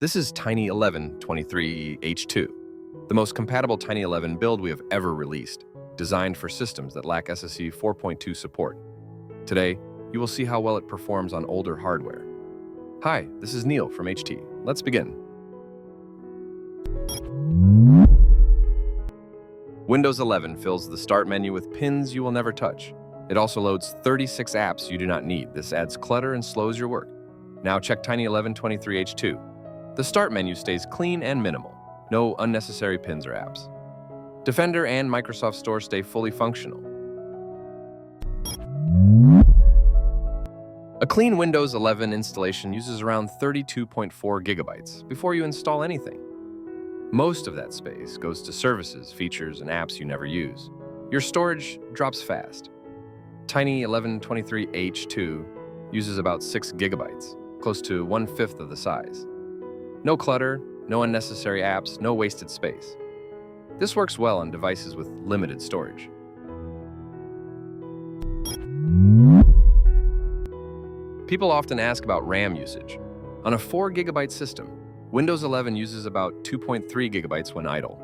This is Tiny 1123H2, the most compatible Tiny 11 build we have ever released, designed for systems that lack SSE 4.2 support. Today, you will see how well it performs on older hardware. Hi, this is Neil from HT. Let's begin. Windows 11 fills the Start menu with pins you will never touch. It also loads 36 apps you do not need. This adds clutter and slows your work. Now check Tiny 1123H2. The Start menu stays clean and minimal. No unnecessary pins or apps. Defender and Microsoft Store stay fully functional. A clean Windows 11 installation uses around 32.4 gigabytes before you install anything. Most of that space goes to services, features, and apps you never use. Your storage drops fast. Tiny 1123H2 uses about 6 gigabytes, close to 1/5 of the size. No clutter, no unnecessary apps, no wasted space. This works well on devices with limited storage. People often ask about RAM usage. On a 4 gigabyte system, Windows 11 uses about 2.3 gigabytes when idle.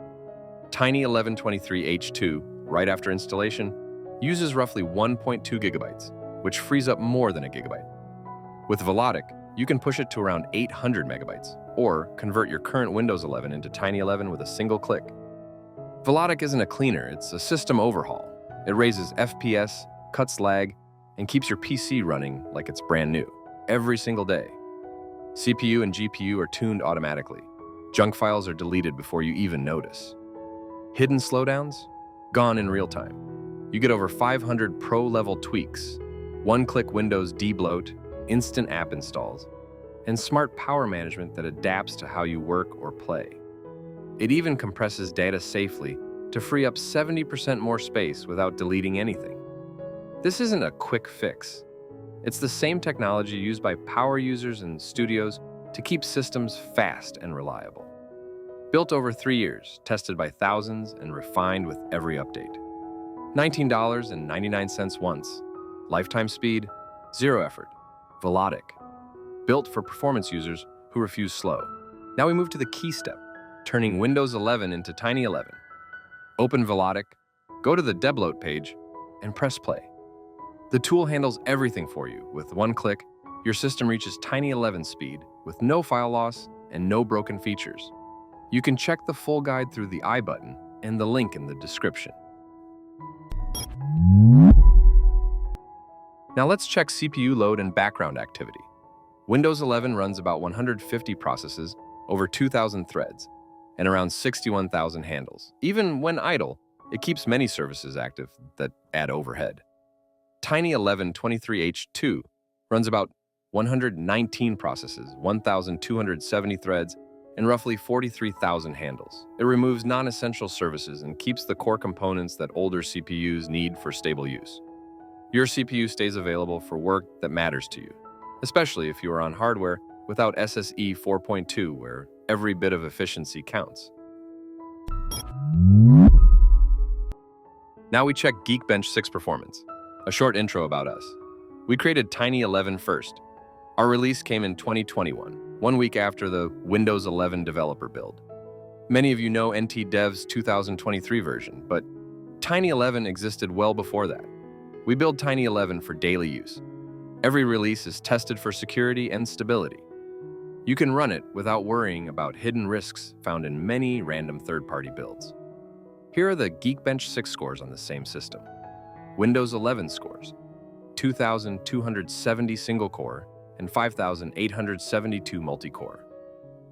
Tiny 1123H2, right after installation, uses roughly 1.2 gigabytes, which frees up more than a gigabyte. With Velotic, you can push it to around 800 megabytes, or convert your current Windows 11 into Tiny 11 with a single click. Velotic isn't a cleaner, it's a system overhaul. It raises FPS, cuts lag, and keeps your PC running like it's brand new, every single day. CPU and GPU are tuned automatically. Junk files are deleted before you even notice. Hidden slowdowns? Gone in real time. You get over 500 pro-level tweaks, one-click Windows debloat, instant app installs, and smart power management that adapts to how you work or play. It even compresses data safely to free up 70% more space without deleting anything. This isn't a quick fix. It's the same technology used by power users and studios to keep systems fast and reliable. Built over 3 years, tested by thousands, and refined with every update. $19.99 once. Lifetime speed, zero effort. Velotic. Built for performance users who refuse slow. Now we move to the key step, turning Windows 11 into Tiny 11. Open Velotic, go to the debloater page, and press play. The tool handles everything for you. With one click, your system reaches Tiny 11 speed with no file loss and no broken features. You can check the full guide through the I button and the link in the description. Now let's check CPU load and background activity. Windows 11 runs about 150 processes, over 2,000 threads, and around 61,000 handles. Even when idle, it keeps many services active that add overhead. Tiny 1123H2 runs about 119 processes, 1,270 threads, and roughly 43,000 handles. It removes non-essential services and keeps the core components that older CPUs need for stable use. Your CPU stays available for work that matters to you, especially if you are on hardware without SSE 4.2, where every bit of efficiency counts. Now we check Geekbench 6 performance. A short intro about us. We created Tiny 11 first. Our release came in 2021, 1 week after the Windows 11 developer build. Many of you know NT Dev's 2023 version, but Tiny 11 existed well before that. We build Tiny 11 for daily use. Every release is tested for security and stability. You can run it without worrying about hidden risks found in many random third-party builds. Here are the Geekbench 6 scores on the same system. Windows 11 scores, 2,270 single-core and 5,872 multi-core.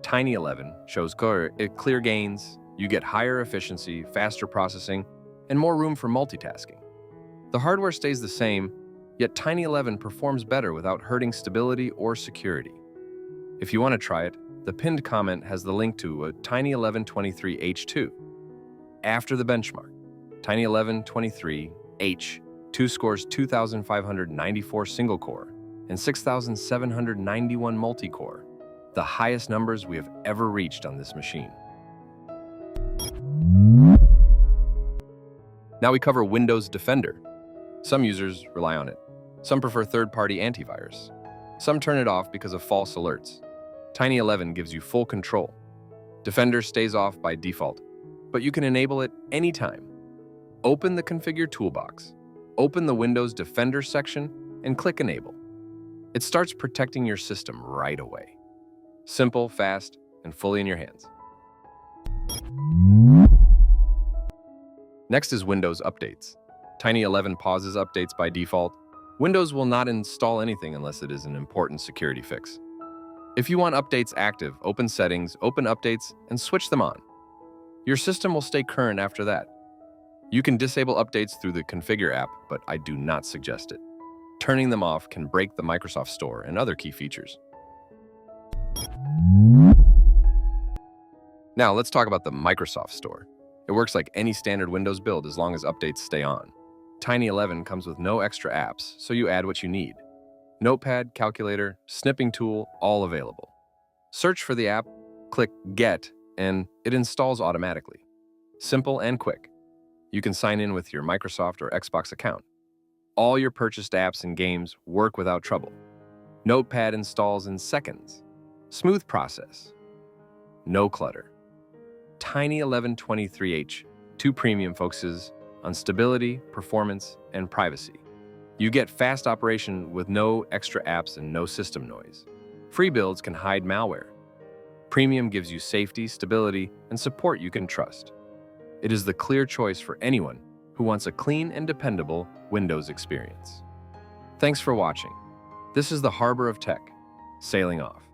Tiny 11 shows clear gains, you get higher efficiency, faster processing, and more room for multitasking. The hardware stays the same, yet Tiny 11 performs better without hurting stability or security. If you want to try it, the pinned comment has the link to a Tiny 1123H2. After the benchmark, Tiny 1123H2 scores 2,594 single-core and 6,791 multi-core, the highest numbers we have ever reached on this machine. Now we cover Windows Defender. Some users rely on it. Some prefer third-party antivirus. Some turn it off because of false alerts. Tiny 11 gives you full control. Defender stays off by default, but you can enable it anytime. Open the Configure toolbox, open the Windows Defender section, and click Enable. It starts protecting your system right away. Simple, fast, and fully in your hands. Next is Windows Updates. Tiny 11 pauses updates by default. Windows will not install anything unless it is an important security fix. If you want updates active, open Settings, open Updates, and switch them on. Your system will stay current after that. You can disable updates through the Configure app, but I do not suggest it. Turning them off can break the Microsoft Store and other key features. Now let's talk about the Microsoft Store. It works like any standard Windows build as long as updates stay on. Tiny 11 comes with no extra apps, so you add what you need. Notepad, calculator, snipping tool, all available. Search for the app, click Get, and it installs automatically. Simple and quick. You can sign in with your Microsoft or Xbox account. All your purchased apps and games work without trouble. Notepad installs in seconds. Smooth process. No clutter. Tiny 1123H 2 Premium focuses on stability, performance, and privacy. You get fast operation with no extra apps and no system noise. Free builds can hide malware. Premium gives you safety, stability, and support you can trust. It is the clear choice for anyone who wants a clean and dependable Windows experience. Thanks for watching. This is the Harbor of Tech, sailing off.